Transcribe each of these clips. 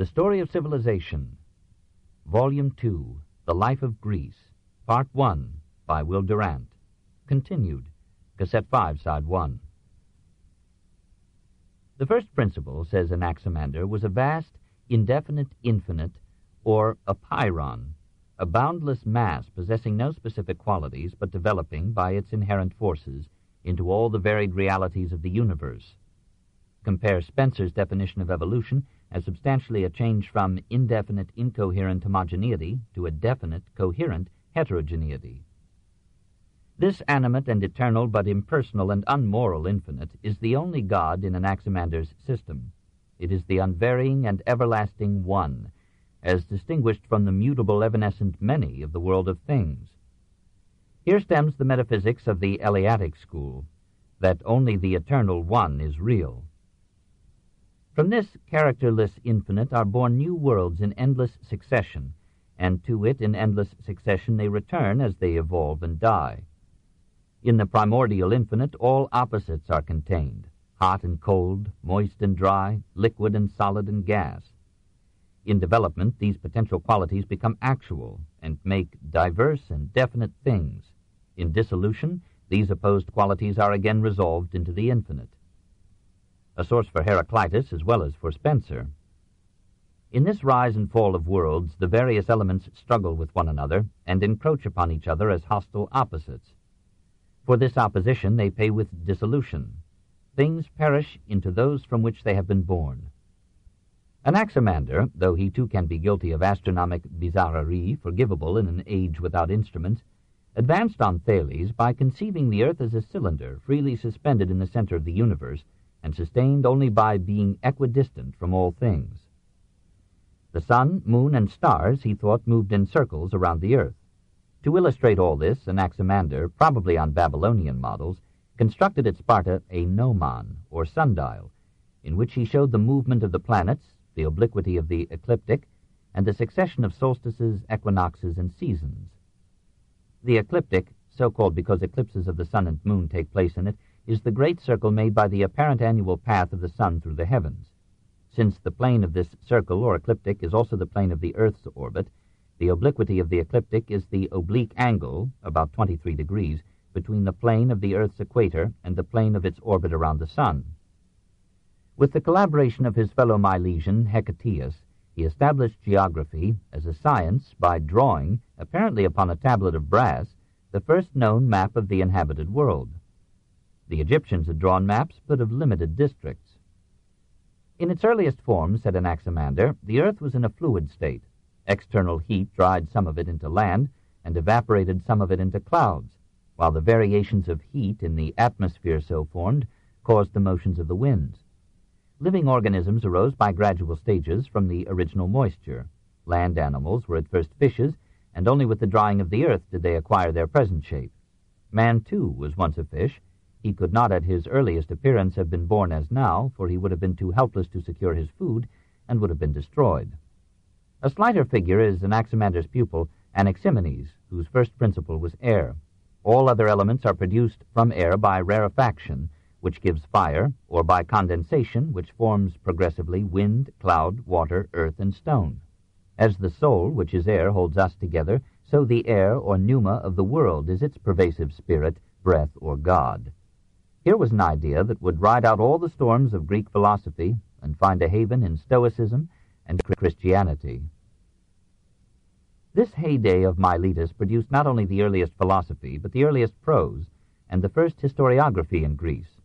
The Story of Civilization, Volume 2, The Life of Greece, Part 1, by Will Durant. Continued, Cassette 5, Side 1. The first principle, says Anaximander, was a vast, indefinite infinite, or a pyrrhon, a boundless mass possessing no specific qualities but developing, by its inherent forces, into all the varied realities of the universe. Compare Spencer's definition of evolution as substantially a change from indefinite incoherent homogeneity to a definite coherent heterogeneity. This animate and eternal but impersonal and unmoral infinite is the only God in Anaximander's system. It is the unvarying and everlasting One, as distinguished from the mutable evanescent many of the world of things. Here stems the metaphysics of the Eleatic school, that only the eternal One is real. From this characterless infinite are born new worlds in endless succession, and to it in endless succession they return as they evolve and die. In the primordial infinite all opposites are contained, hot and cold, moist and dry, liquid and solid and gas. In development these potential qualities become actual and make diverse and definite things. In dissolution these opposed qualities are again resolved into the infinite. A source for Heraclitus as well as for Spencer. In this rise and fall of worlds, the various elements struggle with one another and encroach upon each other as hostile opposites. For this opposition they pay with dissolution. Things perish into those from which they have been born. Anaximander, though he too can be guilty of astronomic bizarrerie forgivable in an age without instruments, advanced on Thales by conceiving the earth as a cylinder freely suspended in the center of the universe, and sustained only by being equidistant from all things. The sun, moon, and stars, he thought, moved in circles around the earth. To illustrate all this, Anaximander, probably on Babylonian models, constructed at Sparta a gnomon, or sundial, in which he showed the movement of the planets, the obliquity of the ecliptic, and the succession of solstices, equinoxes, and seasons. The ecliptic, so called because eclipses of the sun and moon take place in it, is the great circle made by the apparent annual path of the sun through the heavens. Since the plane of this circle or ecliptic is also the plane of the Earth's orbit, the obliquity of the ecliptic is the oblique angle, about 23 degrees, between the plane of the Earth's equator and the plane of its orbit around the sun. With the collaboration of his fellow Milesian, Hecataeus, he established geography as a science by drawing, apparently upon a tablet of brass, the first known map of the inhabited world. The Egyptians had drawn maps, but of limited districts. In its earliest form, said Anaximander, the earth was in a fluid state. External heat dried some of it into land and evaporated some of it into clouds, while the variations of heat in the atmosphere so formed caused the motions of the winds. Living organisms arose by gradual stages from the original moisture. Land animals were at first fishes, and only with the drying of the earth did they acquire their present shape. Man, too, was once a fish. He could not at his earliest appearance have been born as now, for he would have been too helpless to secure his food and would have been destroyed. A slighter figure is Anaximander's pupil, Anaximenes, whose first principle was air. All other elements are produced from air by rarefaction, which gives fire, or by condensation, which forms progressively wind, cloud, water, earth, and stone. As the soul, which is air, holds us together, so the air, or pneuma, of the world is its pervasive spirit, breath, or God. Here was an idea that would ride out all the storms of Greek philosophy and find a haven in Stoicism and Christianity. This heyday of Miletus produced not only the earliest philosophy, but the earliest prose, and the first historiography in Greece.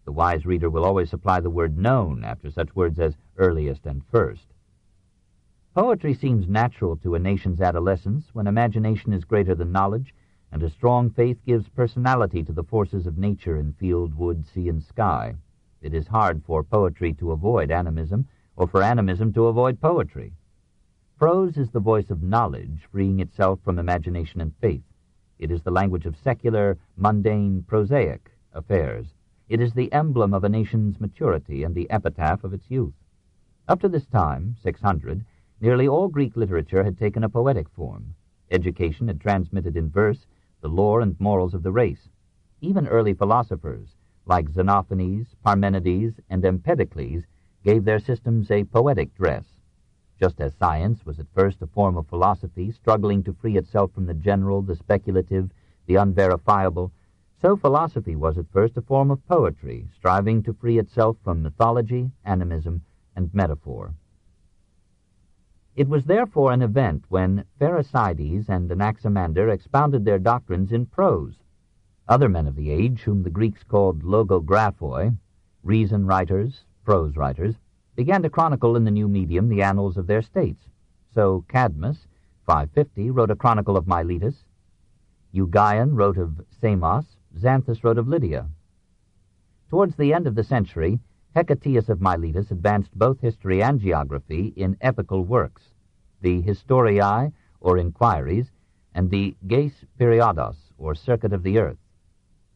The wise reader will always supply the word known after such words as earliest and first. Poetry seems natural to a nation's adolescence when imagination is greater than knowledge, and a strong faith gives personality to the forces of nature in field, wood, sea, and sky. It is hard for poetry to avoid animism, or for animism to avoid poetry. Prose is the voice of knowledge, freeing itself from imagination and faith. It is the language of secular, mundane, prosaic affairs. It is the emblem of a nation's maturity and the epitaph of its youth. Up to this time, 600, nearly all Greek literature had taken a poetic form. Education had transmitted in verse the lore and morals of the race. Even early philosophers, like Xenophanes, Parmenides, and Empedocles, gave their systems a poetic dress. Just as science was at first a form of philosophy, struggling to free itself from the general, the speculative, the unverifiable, so philosophy was at first a form of poetry, striving to free itself from mythology, animism, and metaphor. It was therefore an event when Pherecydes and Anaximander expounded their doctrines in prose. Other men of the age, whom the Greeks called logographoi, reason writers, prose writers, began to chronicle in the new medium the annals of their states. So Cadmus, 550, wrote a chronicle of Miletus, Eugaeon wrote of Samos, Xanthus wrote of Lydia. Towards the end of the century, Hecataeus of Miletus advanced both history and geography in epical works, the Historiae, or Inquiries, and the Geis Periodos, or Circuit of the Earth.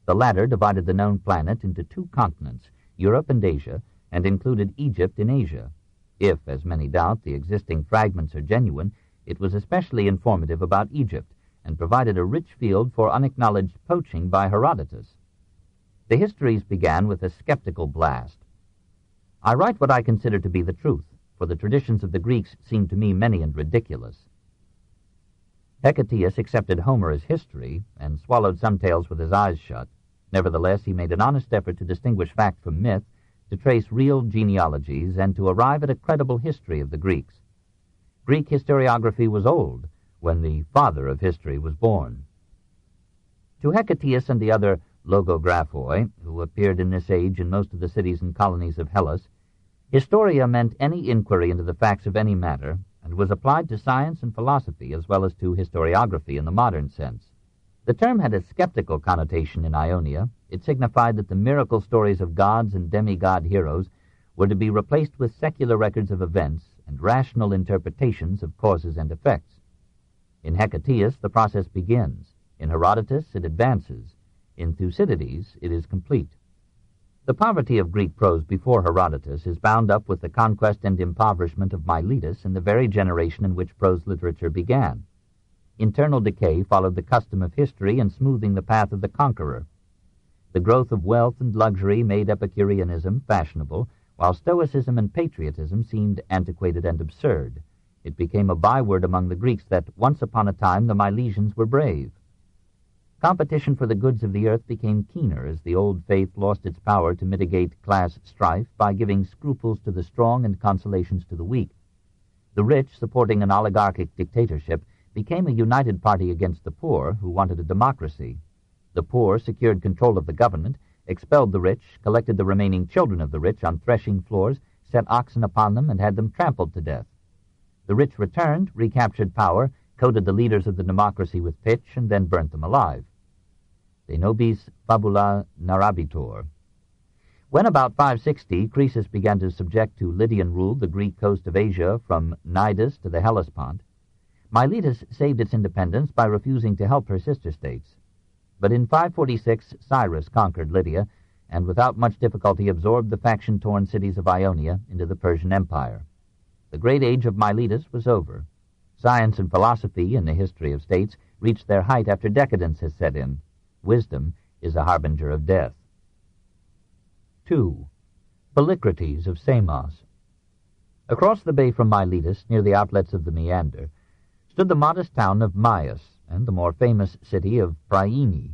The latter divided the known planet into two continents, Europe and Asia, and included Egypt in Asia. If, as many doubt, the existing fragments are genuine, it was especially informative about Egypt, and provided a rich field for unacknowledged poaching by Herodotus. The histories began with a skeptical blast. I write what I consider to be the truth, for the traditions of the Greeks seem to me many and ridiculous. Hecataeus accepted Homer as history, and swallowed some tales with his eyes shut. Nevertheless, he made an honest effort to distinguish fact from myth, to trace real genealogies, and to arrive at a credible history of the Greeks. Greek historiography was old when the father of history was born. To Hecataeus and the other logographoi, who appeared in this age in most of the cities and colonies of Hellas, historia meant any inquiry into the facts of any matter, and was applied to science and philosophy as well as to historiography in the modern sense. The term had a skeptical connotation in Ionia. It signified that the miracle stories of gods and demigod heroes were to be replaced with secular records of events and rational interpretations of causes and effects. In Hecataeus, the process begins. In Herodotus, it advances. In Thucydides, it is complete. The poverty of Greek prose before Herodotus is bound up with the conquest and impoverishment of Miletus in the very generation in which prose literature began. Internal decay followed the custom of history in smoothing the path of the conqueror. The growth of wealth and luxury made Epicureanism fashionable, while Stoicism and patriotism seemed antiquated and absurd. It became a byword among the Greeks that once upon a time the Milesians were brave. Competition for the goods of the earth became keener as the old faith lost its power to mitigate class strife by giving scruples to the strong and consolations to the weak. The rich, supporting an oligarchic dictatorship, became a united party against the poor, who wanted a democracy. The poor secured control of the government, expelled the rich, collected the remaining children of the rich on threshing floors, set oxen upon them, and had them trampled to death. The rich returned, recaptured power, coated the leaders of the democracy with pitch, and then burnt them alive. De nobis fabula narrabitur. When about 560, Croesus began to subject to Lydian rule the Greek coast of Asia from Cnidus to the Hellespont, Miletus saved its independence by refusing to help her sister states. But in 546, Cyrus conquered Lydia, and without much difficulty absorbed the faction-torn cities of Ionia into the Persian Empire. The great age of Miletus was over. Science and philosophy in the history of states reached their height after decadence has set in. Wisdom is a harbinger of death. 2. Polycrates of Samos. Across the bay from Miletus, near the outlets of the Meander, stood the modest town of Myus and the more famous city of Priene.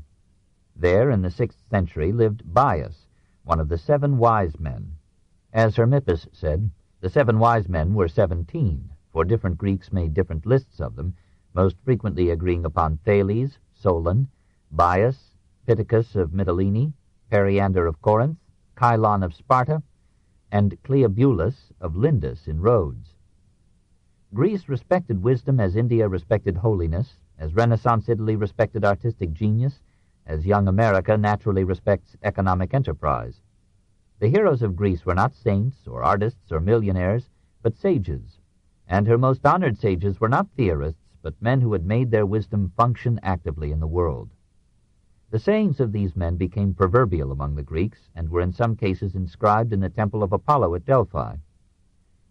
There, in the 6th century, lived Bias, one of the 7 wise men. As Hermippus said, the 7 wise men were 17, for different Greeks made different lists of them, most frequently agreeing upon Thales, Solon, Bias, Pittacus of Mytilene, Periander of Corinth, Chilon of Sparta, and Cleobulus of Lindus in Rhodes. Greece respected wisdom as India respected holiness, as Renaissance Italy respected artistic genius, as young America naturally respects economic enterprise. The heroes of Greece were not saints or artists or millionaires, but sages, and her most honored sages were not theorists, but men who had made their wisdom function actively in the world. The sayings of these men became proverbial among the Greeks, and were in some cases inscribed in the temple of Apollo at Delphi.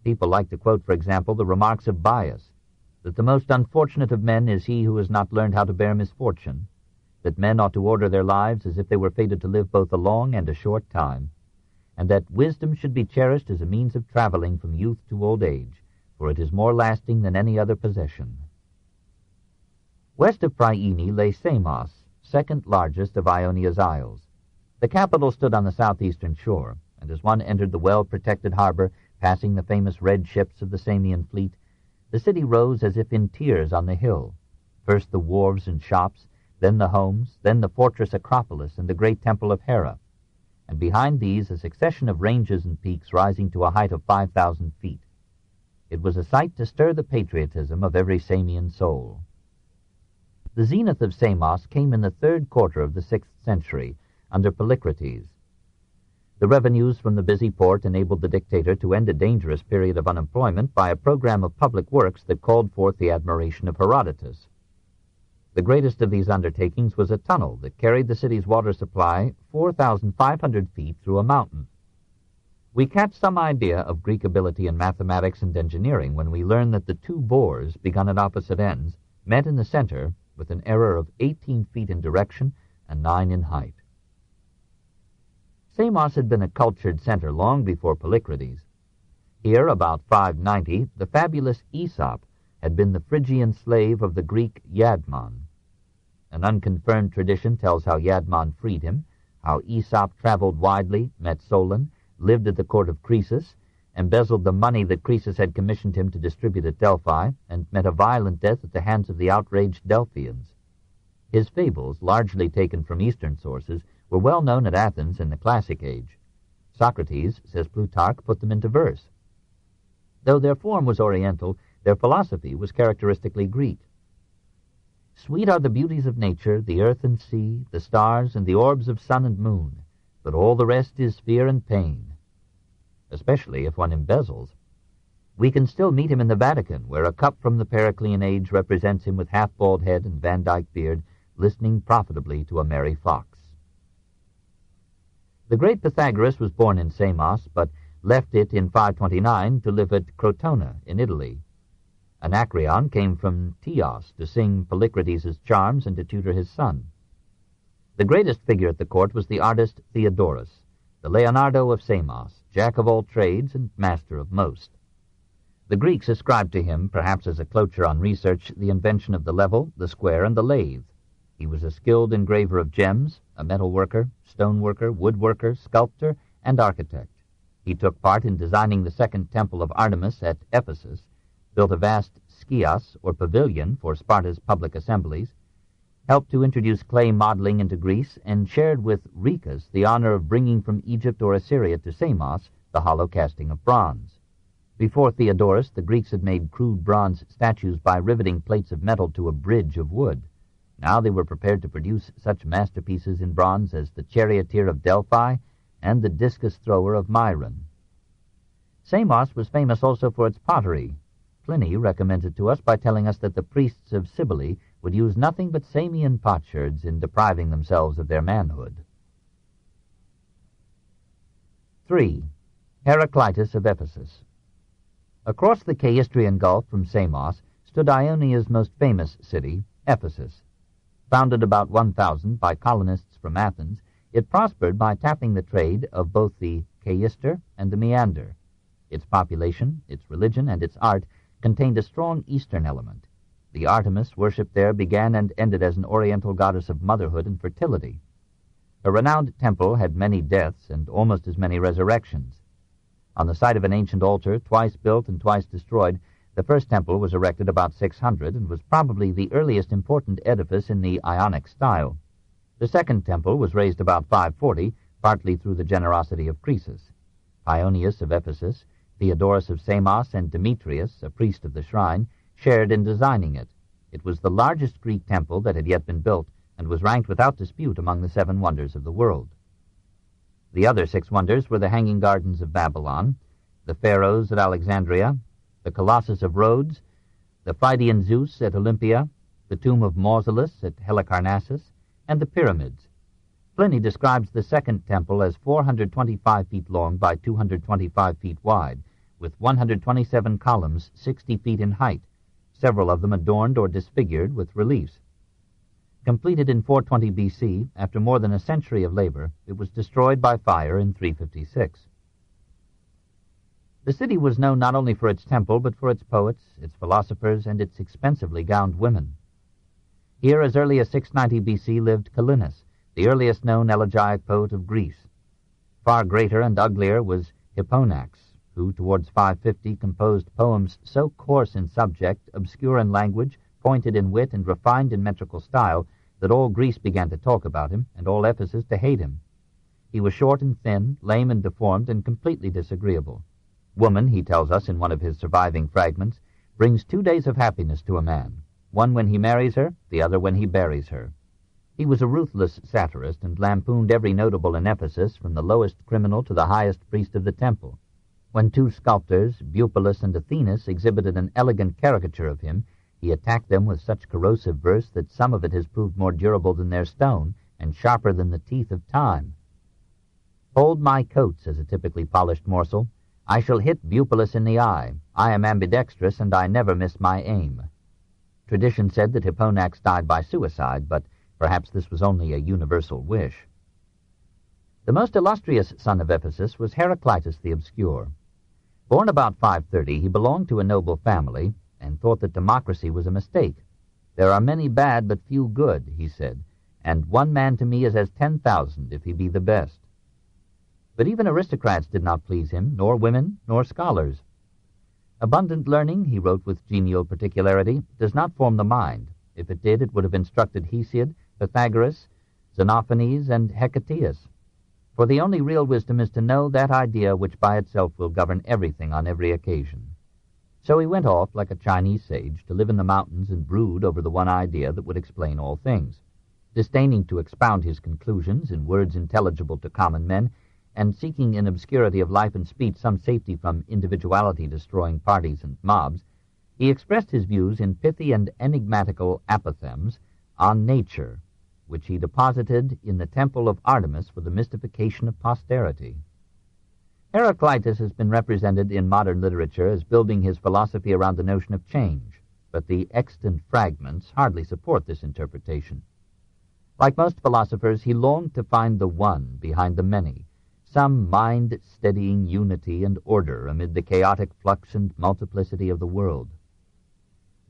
People like to quote, for example, the remarks of Bias, that the most unfortunate of men is he who has not learned how to bear misfortune, that men ought to order their lives as if they were fated to live both a long and a short time, and that wisdom should be cherished as a means of traveling from youth to old age, for it is more lasting than any other possession. West of Priene lay Samos, second largest of Ionia's isles. The capital stood on the southeastern shore, and as one entered the well-protected harbor, passing the famous red ships of the Samian fleet, the city rose as if in tiers on the hill. First the wharves and shops, then the homes, then the fortress Acropolis and the great temple of Hera, and behind these a succession of ranges and peaks rising to a height of 5,000 feet. It was a sight to stir the patriotism of every Samian soul. The zenith of Samos came in the third quarter of the 6th century, under Polycrates. The revenues from the busy port enabled the dictator to end a dangerous period of unemployment by a program of public works that called forth the admiration of Herodotus. The greatest of these undertakings was a tunnel that carried the city's water supply 4,500 feet through a mountain. We catch some idea of Greek ability in mathematics and engineering when we learn that the two bores, begun at opposite ends, met in the center with an error of 18 feet in direction and 9 in height. Samos had been a cultured center long before Polycrates. Here, about 590, the fabulous Aesop had been the Phrygian slave of the Greek Iadmon. An unconfirmed tradition tells how Iadmon freed him, how Aesop traveled widely, met Solon, lived at the court of Croesus, embezzled the money that Croesus had commissioned him to distribute at Delphi, and met a violent death at the hands of the outraged Delphians. His fables, largely taken from Eastern sources, were well known at Athens in the classic age. Socrates, says Plutarch, put them into verse. Though their form was Oriental, their philosophy was characteristically Greek. Sweet are the beauties of nature, the earth and sea, the stars and the orbs of sun and moon, but all the rest is fear and pain, especially if one embezzles. We can still meet him in the Vatican, where a cup from the Periclean age represents him with half-bald head and Van Dyke beard, listening profitably to a merry fox. The great Pythagoras was born in Samos, but left it in 529 to live at Crotona in Italy. Anacreon came from Teos to sing Polycrates' charms and to tutor his son. The greatest figure at the court was the artist Theodorus, the Leonardo of Samos, jack of all trades and master of most. The Greeks ascribed to him, perhaps as a clocher on research, the invention of the level, the square, and the lathe. He was a skilled engraver of gems, a metal worker, stone worker, woodworker, sculptor, and architect. He took part in designing the second temple of Artemis at Ephesus, built a vast skios, or pavilion, for Sparta's public assemblies, helped to introduce clay modeling into Greece, and shared with Rhecus the honor of bringing from Egypt or Assyria to Samos the hollow casting of bronze. Before Theodorus, the Greeks had made crude bronze statues by riveting plates of metal to a bridge of wood. Now they were prepared to produce such masterpieces in bronze as the charioteer of Delphi and the discus thrower of Myron. Samos was famous also for its pottery. Pliny recommends it to us by telling us that the priests of Cybele would use nothing but Samian potsherds in depriving themselves of their manhood. 3. Heraclitus of Ephesus. Across the Caistrian Gulf from Samos stood Ionia's most famous city, Ephesus. Founded about 1000 by colonists from Athens, it prospered by tapping the trade of both the Caister and the Meander. Its population, its religion, and its art contained a strong Eastern element. The Artemis worshipped there began and ended as an Oriental goddess of motherhood and fertility. A renowned temple had many deaths and almost as many resurrections. On the site of an ancient altar, twice built and twice destroyed, the first temple was erected about 600 and was probably the earliest important edifice in the Ionic style. The second temple was raised about 540, partly through the generosity of Croesus. Paeonius of Ephesus, Theodorus of Samos, and Demetrius, a priest of the shrine, shared in designing it. It was the largest Greek temple that had yet been built, and was ranked without dispute among the 7 wonders of the world. The other 6 wonders were the Hanging Gardens of Babylon, the Pharos at Alexandria, the Colossus of Rhodes, the Phidian Zeus at Olympia, the tomb of Mausolus at Halicarnassus, and the pyramids. Pliny describes the second temple as 425 feet long by 225 feet wide, with 127 columns 60 feet in height, several of them adorned or disfigured with reliefs. Completed in 420 B.C., after more than a century of labor, it was destroyed by fire in 356. The city was known not only for its temple, but for its poets, its philosophers, and its expensively gowned women. Here, as early as 690 B.C., lived Calinus, the earliest known elegiac poet of Greece. Far greater and uglier was Hipponax, who, towards 550, composed poems so coarse in subject, obscure in language, pointed in wit, and refined in metrical style, that all Greece began to talk about him, and all Ephesus to hate him. He was short and thin, lame and deformed, and completely disagreeable. Woman, he tells us in one of his surviving fragments, brings 2 days of happiness to a man, one when he marries her, the other when he buries her. He was a ruthless satirist and lampooned every notable in Ephesus, from the lowest criminal to the highest priest of the temple. When 2 sculptors, Bupalus and Athenas, exhibited an elegant caricature of him, he attacked them with such corrosive verse that some of it has proved more durable than their stone and sharper than the teeth of time. "Hold my coat," says a typically polished morsel. "I shall hit Bupalus in the eye. I am ambidextrous, and I never miss my aim." Tradition said that Hipponax died by suicide, but perhaps this was only a universal wish. The most illustrious son of Ephesus was Heraclitus the Obscure. Born about 530, he belonged to a noble family and thought that democracy was a mistake. "There are many bad but few good," he said, "and one man to me is as 10,000 if he be the best." But even aristocrats did not please him, nor women, nor scholars. "Abundant learning," he wrote with genial particularity, "does not form the mind. If it did, it would have instructed Hesiod, Pythagoras, Xenophanes, and Hecataeus. For the only real wisdom is to know that idea which by itself will govern everything on every occasion." So he went off, like a Chinese sage, to live in the mountains and brood over the one idea that would explain all things. Disdaining to expound his conclusions in words intelligible to common men, and seeking in obscurity of life and speech some safety from individuality-destroying parties and mobs, he expressed his views in pithy and enigmatical apothegms on nature, which he deposited in the temple of Artemis for the mystification of posterity. Heraclitus has been represented in modern literature as building his philosophy around the notion of change, but the extant fragments hardly support this interpretation. Like most philosophers, he longed to find the one behind the many, some mind-steadying unity and order amid the chaotic flux and multiplicity of the world.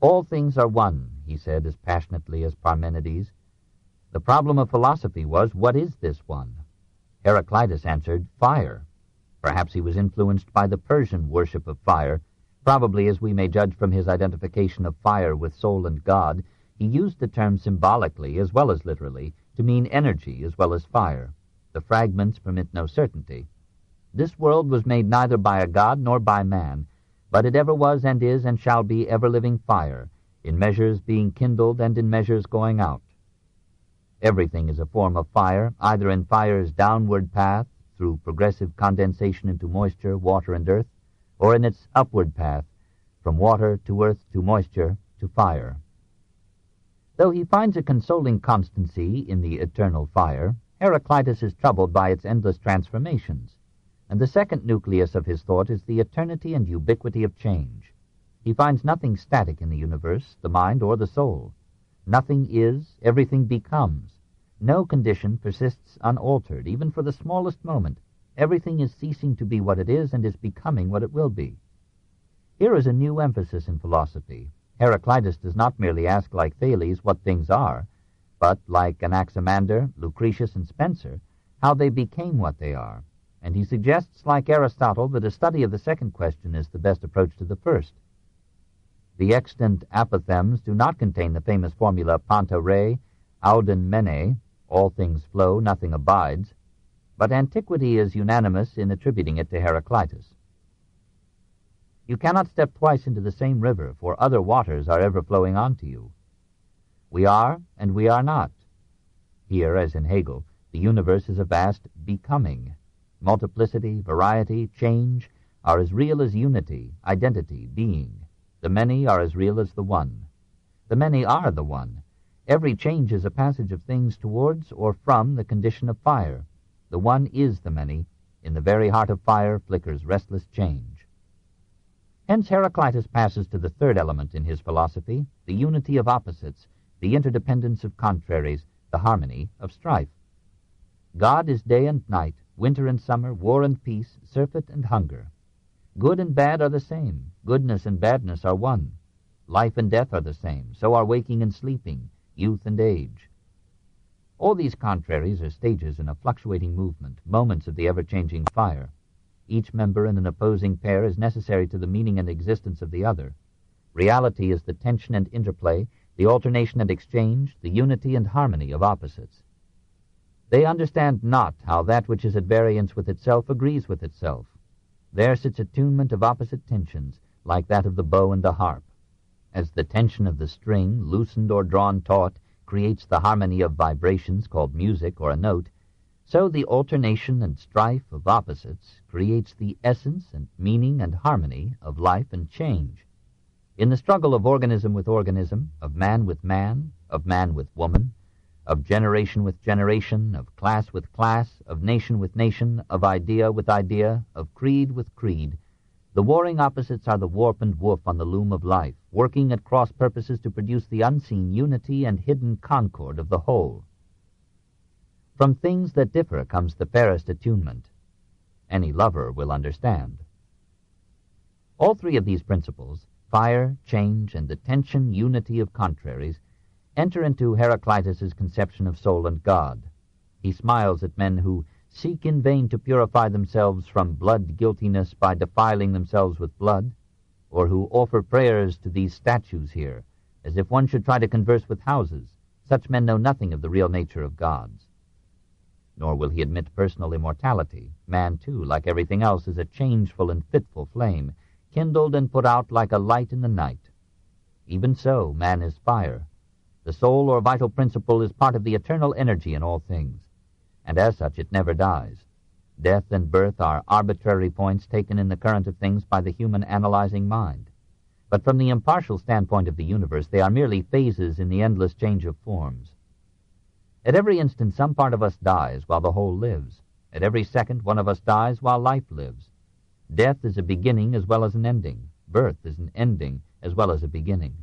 "All things are one," he said as passionately as Parmenides. The problem of philosophy was, what is this one? Heraclitus answered, fire. Perhaps he was influenced by the Persian worship of fire. Probably, as we may judge from his identification of fire with soul and God, he used the term symbolically as well as literally to mean energy as well as fire. The fragments permit no certainty. This world was made neither by a god nor by man, but it ever was and is and shall be ever-living fire, in measures being kindled and in measures going out. Everything is a form of fire, either in fire's downward path, through progressive condensation into moisture, water, and earth, or in its upward path, from water to earth to moisture to fire. Though he finds a consoling constancy in the eternal fire, Heraclitus is troubled by its endless transformations, and the second nucleus of his thought is the eternity and ubiquity of change. He finds nothing static in the universe, the mind, or the soul. Nothing is, everything becomes. No condition persists unaltered, even for the smallest moment. Everything is ceasing to be what it is and is becoming what it will be. Here is a new emphasis in philosophy. Heraclitus does not merely ask, like Thales, what things are, but, like Anaximander, Lucretius, and Spencer, how they became what they are. And he suggests, like Aristotle, that a study of the second question is the best approach to the first. The extant apothegms do not contain the famous formula panta re, auden mene, all things flow, nothing abides, but antiquity is unanimous in attributing it to Heraclitus. You cannot step twice into the same river, for other waters are ever flowing on to you. We are, and we are not. Here, as in Hegel, the universe is a vast becoming. Multiplicity, variety, change are as real as unity, identity, being. The many are as real as the one. The many are the one. Every change is a passage of things towards or from the condition of fire. The one is the many. In the very heart of fire flickers restless change. Hence Heraclitus passes to the third element in his philosophy, the unity of opposites, the interdependence of contraries, the harmony of strife. God is day and night, winter and summer, war and peace, surfeit and hunger. Good and bad are the same. Goodness and badness are one. Life and death are the same. So are waking and sleeping, youth and age. All these contraries are stages in a fluctuating movement, moments of the ever-changing fire. Each member in an opposing pair is necessary to the meaning and existence of the other. Reality is the tension and interplay, the alternation and exchange, the unity and harmony of opposites. They understand not how that which is at variance with itself agrees with itself. There sits attunement of opposite tensions, like that of the bow and the harp. As the tension of the string, loosened or drawn taut, creates the harmony of vibrations called music or a note, so the alternation and strife of opposites creates the essence and meaning and harmony of life and change. In the struggle of organism with organism, of man with man with woman, of generation with generation, of class with class, of nation with nation, of idea with idea, of creed with creed, the warring opposites are the warp and woof on the loom of life, working at cross purposes to produce the unseen unity and hidden concord of the whole. From things that differ comes the fairest attunement. Any lover will understand. All three of these principles, fire, change, and the tension unity of contraries, enter into Heraclitus's conception of soul and God. He smiles at men who seek in vain to purify themselves from blood guiltiness by defiling themselves with blood, or who offer prayers to these statues here, as if one should try to converse with houses. Such men know nothing of the real nature of gods. Nor will he admit personal immortality. Man, too, like everything else, is a changeful and fitful flame, kindled and put out like a light in the night. Even so, man is fire. The soul or vital principle is part of the eternal energy in all things, and as such it never dies. Death and birth are arbitrary points taken in the current of things by the human analyzing mind. But from the impartial standpoint of the universe, they are merely phases in the endless change of forms. At every instant some part of us dies while the whole lives. At every second one of us dies while life lives. Death is a beginning as well as an ending. Birth is an ending as well as a beginning.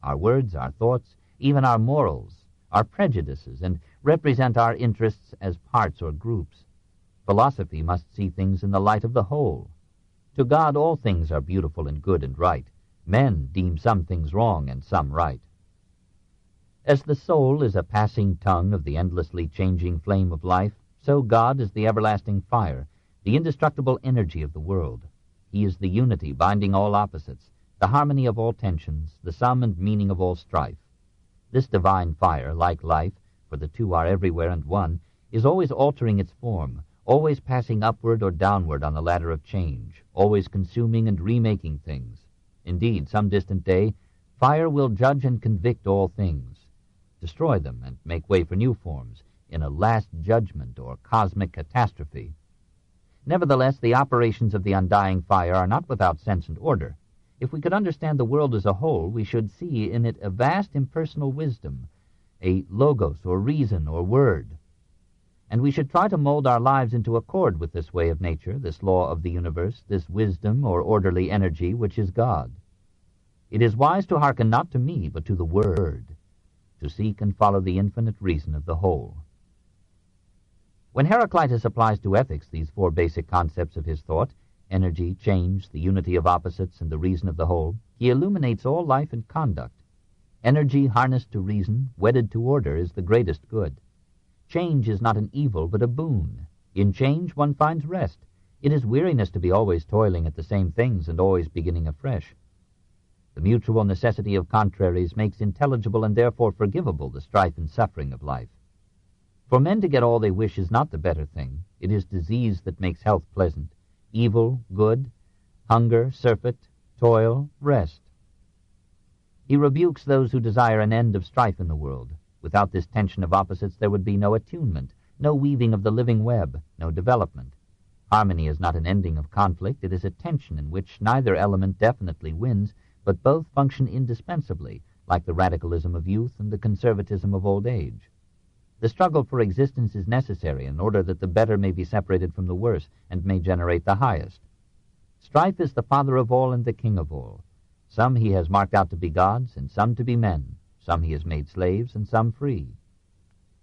Our words, our thoughts, even our morals, are prejudices and represent our interests as parts or groups. Philosophy must see things in the light of the whole. To God all things are beautiful and good and right. Men deem some things wrong and some right. As the soul is a passing tongue of the endlessly changing flame of life, so God is the everlasting fire, the indestructible energy of the world. He is the unity binding all opposites, the harmony of all tensions, the sum and meaning of all strife. This divine fire, like life, for the two are everywhere and one, is always altering its form, always passing upward or downward on the ladder of change, always consuming and remaking things. Indeed, some distant day, fire will judge and convict all things, destroy them and make way for new forms in a last judgment or cosmic catastrophe. Nevertheless, the operations of the undying fire are not without sense and order. If we could understand the world as a whole, we should see in it a vast impersonal wisdom, a logos or reason or word. And we should try to mold our lives into accord with this way of nature, this law of the universe, this wisdom or orderly energy which is God. It is wise to hearken not to me, but to the Word, to seek and follow the infinite reason of the whole. When Heraclitus applies to ethics these four basic concepts of his thought, energy, change, the unity of opposites, and the reason of the whole, he illuminates all life and conduct. Energy harnessed to reason, wedded to order, is the greatest good. Change is not an evil, but a boon. In change one finds rest. It is weariness to be always toiling at the same things and always beginning afresh. The mutual necessity of contraries makes intelligible and therefore forgivable the strife and suffering of life. For men to get all they wish is not the better thing. It is disease that makes health pleasant, evil good, hunger, surfeit, toil, rest. He rebukes those who desire an end of strife in the world. Without this tension of opposites there would be no attunement, no weaving of the living web, no development. Harmony is not an ending of conflict, it is a tension in which neither element definitely wins, but both function indispensably, like the radicalism of youth and the conservatism of old age. The struggle for existence is necessary in order that the better may be separated from the worse and may generate the highest. Strife is the father of all and the king of all. Some he has marked out to be gods and some to be men. Some he has made slaves and some free.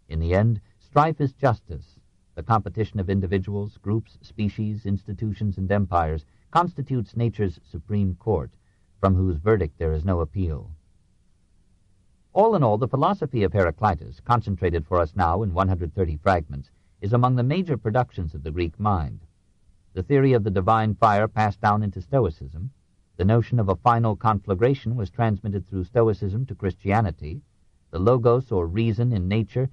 In the end, strife is justice. The competition of individuals, groups, species, institutions, and empires constitutes nature's supreme court, from whose verdict there is no appeal. All in all, the philosophy of Heraclitus, concentrated for us now in 130 fragments, is among the major productions of the Greek mind. The theory of the divine fire passed down into Stoicism. The notion of a final conflagration was transmitted through Stoicism to Christianity. The logos, or reason, in nature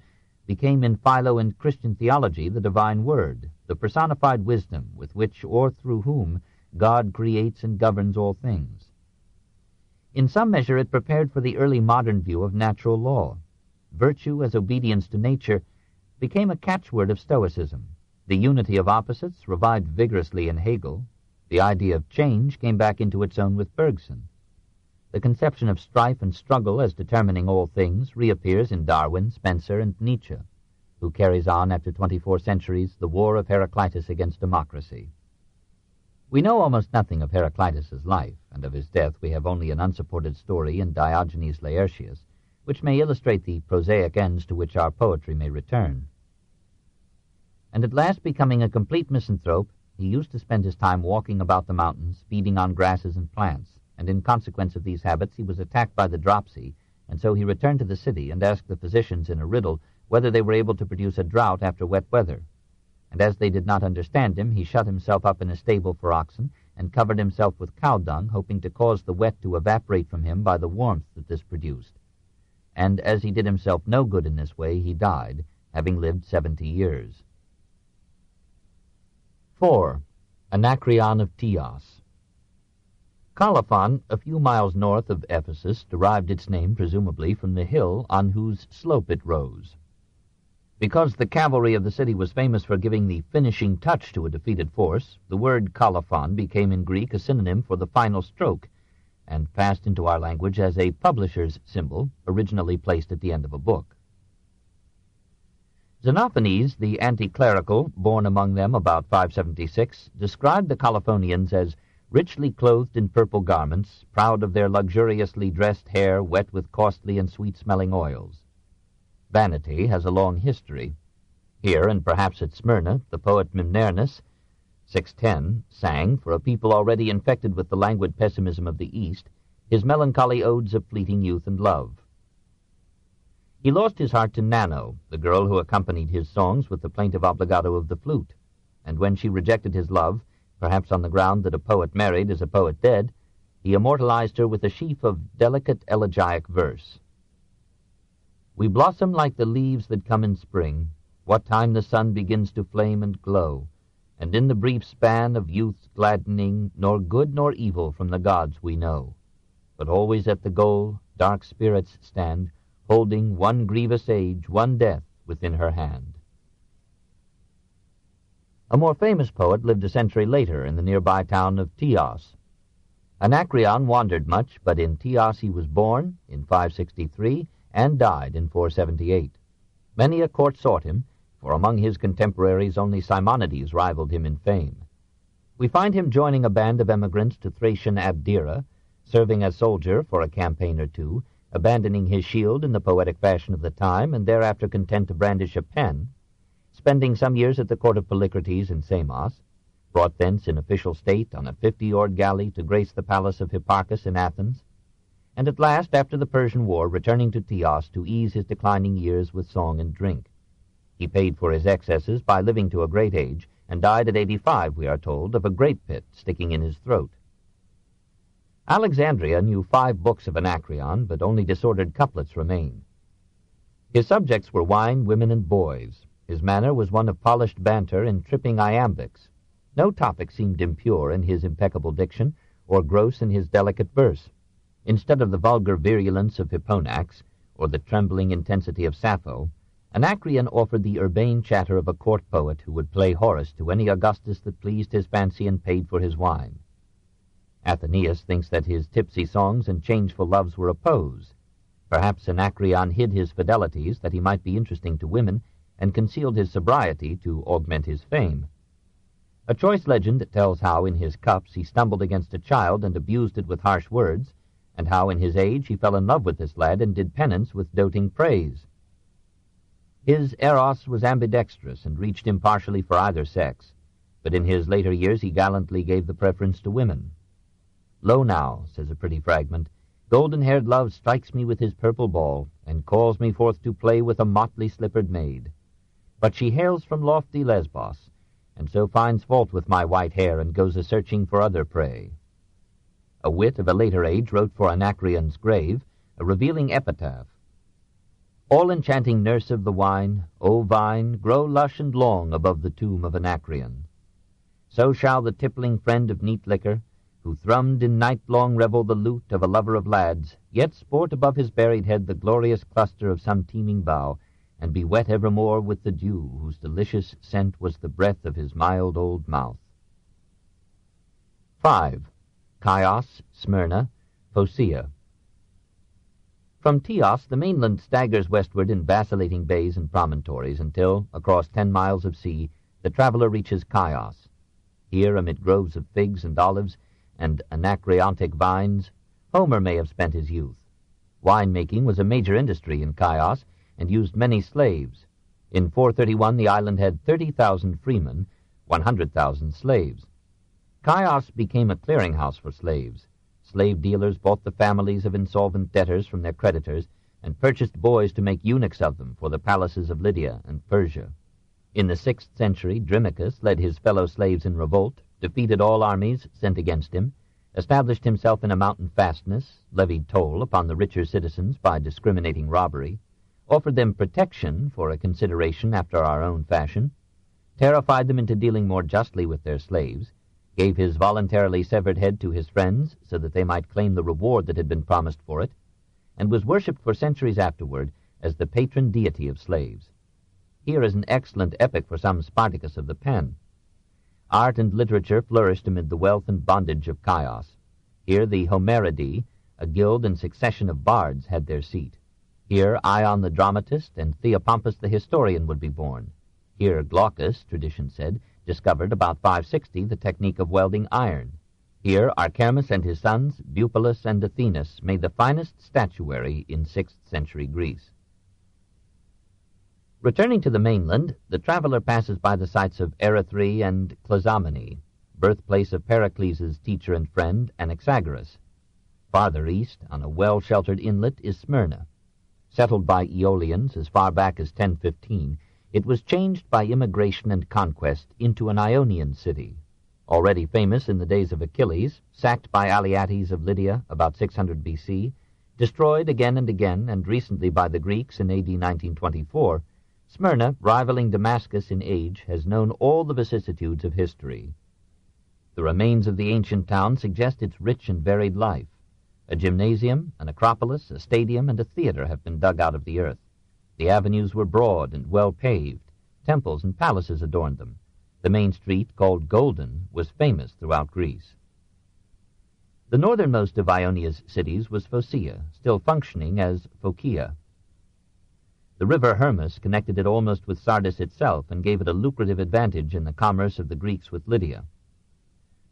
became in Philo and Christian theology the divine word, the personified wisdom with which or through whom God creates and governs all things. In some measure it prepared for the early modern view of natural law. Virtue as obedience to nature became a catchword of Stoicism. The unity of opposites revived vigorously in Hegel. The idea of change came back into its own with Bergson. The conception of strife and struggle as determining all things reappears in Darwin, Spencer, and Nietzsche, who carries on after 24 centuries the war of Heraclitus against democracy. We know almost nothing of Heraclitus's life, and of his death we have only an unsupported story in Diogenes Laertius, which may illustrate the prosaic ends to which our poetry may return. And at last, becoming a complete misanthrope, he used to spend his time walking about the mountains, feeding on grasses and plants, and in consequence of these habits he was attacked by the dropsy, and so he returned to the city and asked the physicians in a riddle whether they were able to produce a drought after wet weather. And as they did not understand him, he shut himself up in a stable for oxen and covered himself with cow dung, hoping to cause the wet to evaporate from him by the warmth that this produced. And as he did himself no good in this way, he died, having lived 70 years. 4. Anacreon of Teos. Colophon, a few miles north of Ephesus, derived its name presumably from the hill on whose slope it rose. Because the cavalry of the city was famous for giving the finishing touch to a defeated force, the word Colophon became in Greek a synonym for the final stroke, and passed into our language as a publisher's symbol, originally placed at the end of a book. Xenophanes, the anti-clerical, born among them about 576, described the Colophonians as richly clothed in purple garments, proud of their luxuriously dressed hair wet with costly and sweet-smelling oils. Vanity has a long history. Here, and perhaps at Smyrna, the poet Mimnermus, 610, sang, for a people already infected with the languid pessimism of the East, his melancholy odes of fleeting youth and love. He lost his heart to Nano, the girl who accompanied his songs with the plaintive obligato of the flute, and when she rejected his love, perhaps on the ground that a poet married is a poet dead, he immortalized her with a sheaf of delicate elegiac verse. We blossom like the leaves that come in spring, what time the sun begins to flame and glow, and in the brief span of youth's gladdening, nor good nor evil from the gods we know. But always at the goal, dark spirits stand, holding one grievous age, one death within her hand. A more famous poet lived a century later in the nearby town of Teos. Anacreon wandered much, but in Teos he was born in 563 and died in 478. Many a court sought him, for among his contemporaries only Simonides rivaled him in fame. We find him joining a band of emigrants to Thracian Abdera, serving as soldier for a campaign or two, abandoning his shield in the poetic fashion of the time, and thereafter content to brandish a pen, spending some years at the court of Polycrates and Samos, brought thence in official state on a 50-oared galley to grace the palace of Hipparchus in Athens, and at last, after the Persian War, returning to Teos to ease his declining years with song and drink. He paid for his excesses by living to a great age, and died at 85, we are told, of a grape pit sticking in his throat. Alexandria knew 5 books of Anacreon, but only disordered couplets remain. His subjects were wine, women, and boys. His manner was one of polished banter and tripping iambics. No topic seemed impure in his impeccable diction, or gross in his delicate verse. Instead of the vulgar virulence of Hipponax, or the trembling intensity of Sappho, Anacreon offered the urbane chatter of a court poet who would play Horace to any Augustus that pleased his fancy and paid for his wine. Athenaeus thinks that his tipsy songs and changeful loves were a pose. Perhaps Anacreon hid his fidelities that he might be interesting to women, and concealed his sobriety to augment his fame. A choice legend tells how in his cups he stumbled against a child and abused it with harsh words, and how in his age he fell in love with this lad and did penance with doting praise. His eros was ambidextrous and reached impartially for either sex. but in his later years he gallantly gave the preference to women. "Lo now," says a pretty fragment, "golden-haired love strikes me with his purple ball, and calls me forth to play with a motley-slippered maid. But she hails from lofty Lesbos, and so finds fault with my white hair, and goes a-searching for other prey." A wit of a later age wrote for Anacreon's grave a revealing epitaph. "All-enchanting nurse of the wine, O vine, grow lush and long above the tomb of Anacreon. So shall the tippling friend of neat liquor, who thrummed in night-long revel the lute of a lover of lads, yet sport above his buried head the glorious cluster of some teeming bough, and be wet evermore with the dew, whose delicious scent was the breath of his mild old mouth." 5. Chios, Smyrna, Phocea. From Teos, the mainland staggers westward in vacillating bays and promontories until, across 10 miles of sea, the traveler reaches Chios. Here, amid groves of figs and olives and anacreontic vines, Homer may have spent his youth. Wine-making was a major industry in Chios and used many slaves. In 431, the island had 30,000 freemen, 100,000 slaves. Chios became a clearinghouse for slaves. Slave dealers bought the families of insolvent debtors from their creditors and purchased boys to make eunuchs of them for the palaces of Lydia and Persia. In the 6th century, Drimachus led his fellow slaves in revolt, defeated all armies sent against him, established himself in a mountain fastness, levied toll upon the richer citizens by discriminating robbery, offered them protection for a consideration after our own fashion, terrified them into dealing more justly with their slaves, gave his voluntarily severed head to his friends so that they might claim the reward that had been promised for it, and was worshipped for centuries afterward as the patron deity of slaves. Here is an excellent epic for some Spartacus of the pen. Art and literature flourished amid the wealth and bondage of Chios. Here the Homeridae, a guild and succession of bards, had their seat. Here Ion the dramatist and Theopompus the historian would be born. Here Glaucus, tradition said, discovered about 560 the technique of welding iron. Here Archimus and his sons, Bupalus and Athenus, made the finest statuary in 6th century Greece. Returning to the mainland, the traveler passes by the sites of Erythrae and Clazomenae, birthplace of Pericles' teacher and friend, Anaxagoras. Farther east, on a well-sheltered inlet, is Smyrna. Settled by Aeolians as far back as 1015, it was changed by immigration and conquest into an Ionian city. Already famous in the days of Achilles, sacked by Aliates of Lydia about 600 B.C., destroyed again and again, and recently by the Greeks in A.D. 1924, Smyrna, rivaling Damascus in age, has known all the vicissitudes of history. The remains of the ancient town suggest its rich and varied life. A gymnasium, an acropolis, a stadium, and a theater have been dug out of the earth. The avenues were broad and well paved. Temples and palaces adorned them. The main street, called Golden, was famous throughout Greece. The northernmost of Ionia's cities was Phocea, still functioning as Phocaea. The river Hermus connected it almost with Sardis itself and gave it a lucrative advantage in the commerce of the Greeks with Lydia.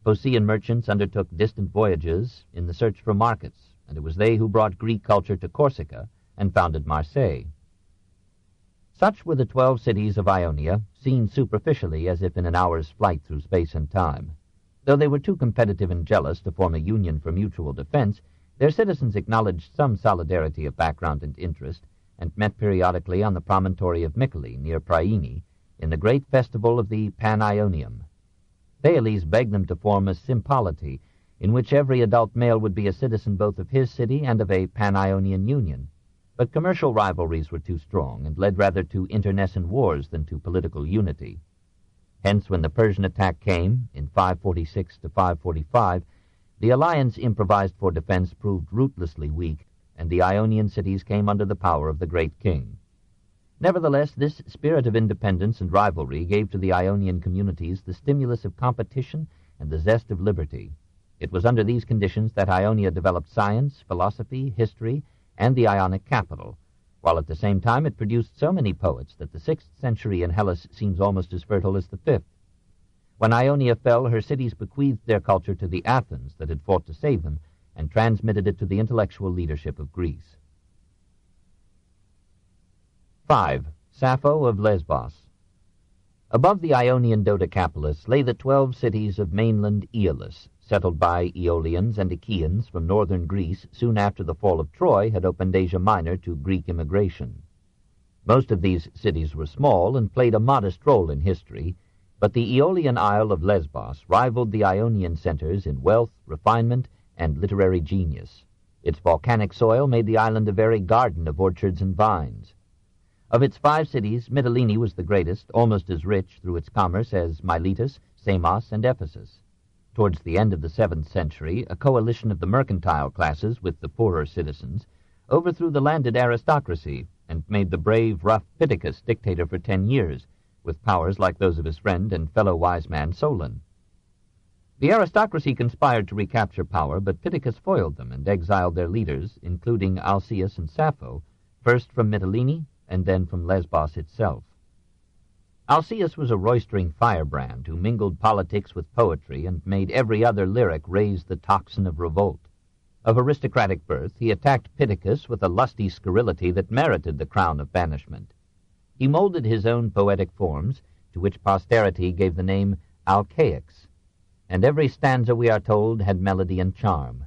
Phocaean merchants undertook distant voyages in the search for markets, and it was they who brought Greek culture to Corsica and founded Marseille. Such were the 12 cities of Ionia, seen superficially as if in an hour's flight through space and time. Though they were too competitive and jealous to form a union for mutual defense, their citizens acknowledged some solidarity of background and interest, and met periodically on the promontory of Mycale, near Priene, in the great festival of the Pan-Ionium. Thales begged them to form a sympolity, in which every adult male would be a citizen both of his city and of a Pan-Ionian union. But commercial rivalries were too strong, and led rather to internecine wars than to political unity. Hence, when the Persian attack came, in 546 to 545, the alliance improvised for defense proved rootlessly weak, and the Ionian cities came under the power of the great king. Nevertheless, this spirit of independence and rivalry gave to the Ionian communities the stimulus of competition and the zest of liberty. It was under these conditions that Ionia developed science, philosophy, history, and the Ionic capital, while at the same time it produced so many poets that the 6th century in Hellas seems almost as fertile as the 5th. When Ionia fell, her cities bequeathed their culture to the Athens that had fought to save them, and transmitted it to the intellectual leadership of Greece. 5. Sappho of Lesbos. Above the Ionian Dodecapolis lay the 12 cities of mainland Aeolus, settled by Aeolians and Achaeans from northern Greece soon after the fall of Troy had opened Asia Minor to Greek immigration. Most of these cities were small and played a modest role in history, but the Aeolian isle of Lesbos rivaled the Ionian centers in wealth, refinement, and literary genius. Its volcanic soil made the island a very garden of orchards and vines. Of its 5 cities, Mytilene was the greatest, almost as rich through its commerce as Miletus, Samos, and Ephesus. Towards the end of the 7th century, a coalition of the mercantile classes with the poorer citizens overthrew the landed aristocracy and made the brave, rough Pittacus dictator for 10 years, with powers like those of his friend and fellow wise man Solon. The aristocracy conspired to recapture power, but Pittacus foiled them and exiled their leaders, including Chios and Sappho, first from Mytilene and then from Lesbos itself. Chios was a roistering firebrand who mingled politics with poetry and made every other lyric raise the tocsin of revolt. Of aristocratic birth, he attacked Pittacus with a lusty scurrility that merited the crown of banishment. He molded his own poetic forms, to which posterity gave the name Alcaics, and every stanza, we are told, had melody and charm.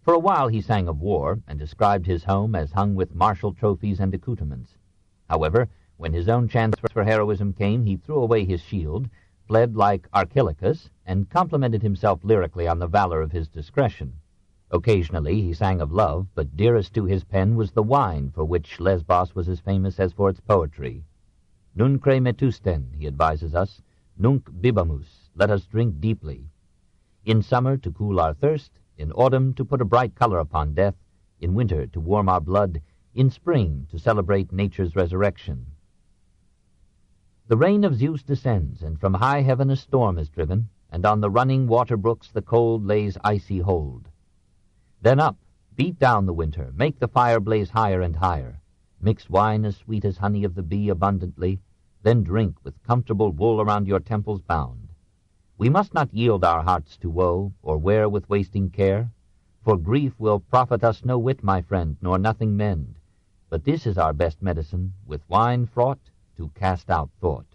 For a while he sang of war, and described his home as hung with martial trophies and accoutrements. However, when his own chance for heroism came, he threw away his shield, fled like Archilochus, and complimented himself lyrically on the valor of his discretion. Occasionally he sang of love, but dearest to his pen was the wine for which Lesbos was as famous as for its poetry. Nunque metusten, he advises us, nunc bibamus, let us drink deeply. In summer to cool our thirst, in autumn to put a bright color upon death, in winter to warm our blood, in spring to celebrate nature's resurrection. The rain of Zeus descends, and from high heaven a storm is driven, and on the running water brooks the cold lays icy hold. Then up, beat down the winter, make the fire blaze higher and higher, mix wine as sweet as honey of the bee abundantly, then drink with comfortable wool around your temples bound. We must not yield our hearts to woe, or wear with wasting care, for grief will profit us no whit, my friend, nor nothing mend. But this is our best medicine, with wine fraught, to cast out thought.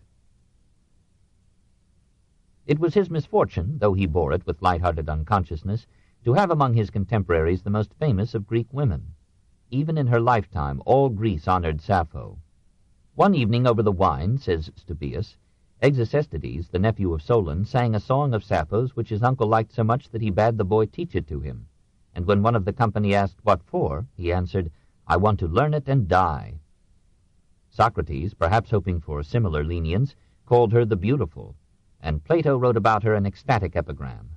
It was his misfortune, though he bore it with light-hearted unconsciousness, to have among his contemporaries the most famous of Greek women. Even in her lifetime, all Greece honored Sappho. One evening over the wine, says Stobaeus, Execestides, the nephew of Solon, sang a song of Sappho's which his uncle liked so much that he bade the boy teach it to him. And when one of the company asked what for, he answered, "I want to learn it and die." Socrates, perhaps hoping for similar lenience, called her the Beautiful, and Plato wrote about her an ecstatic epigram.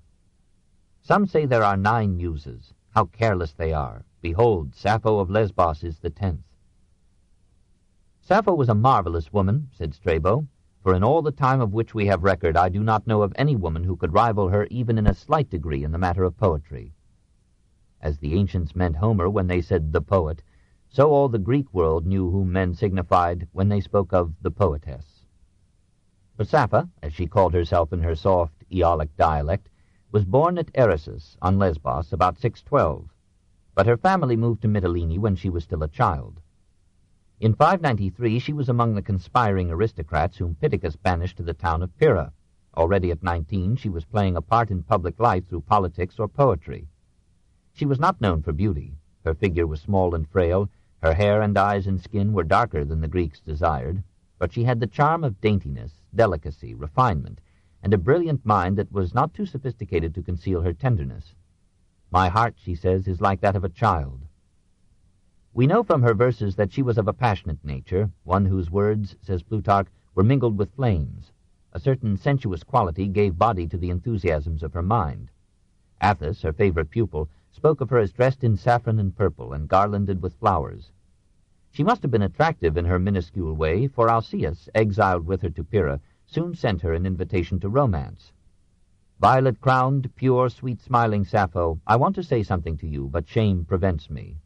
Some say there are 9 muses. How careless they are. Behold, Sappho of Lesbos is the 10th. Sappho was a marvelous woman, said Strabo, for in all the time of which we have record I do not know of any woman who could rival her even in a slight degree in the matter of poetry. As the ancients meant Homer when they said the poet, so all the Greek world knew whom men signified when they spoke of the poetess. For Sappho, as she called herself in her soft Aeolic dialect, was born at Eresus on Lesbos about 612, but her family moved to Mytilene when she was still a child. In 593 she was among the conspiring aristocrats whom Pittacus banished to the town of Pyrrha. Already at 19 she was playing a part in public life through politics or poetry. She was not known for beauty. Her figure was small and frail, her hair and eyes and skin were darker than the Greeks desired, but she had the charm of daintiness, delicacy, refinement, and a brilliant mind that was not too sophisticated to conceal her tenderness. My heart, she says, is like that of a child. We know from her verses that she was of a passionate nature, one whose words, says Plutarch, were mingled with flames. A certain sensuous quality gave body to the enthusiasms of her mind. Athens, her favorite pupil, spoke of her as dressed in saffron and purple and garlanded with flowers. She must have been attractive in her minuscule way, for Alcaeus, exiled with her to Pyrrha, soon sent her an invitation to romance. "Violet-crowned, pure, sweet-smiling Sappho, I want to say something to you, but shame prevents me.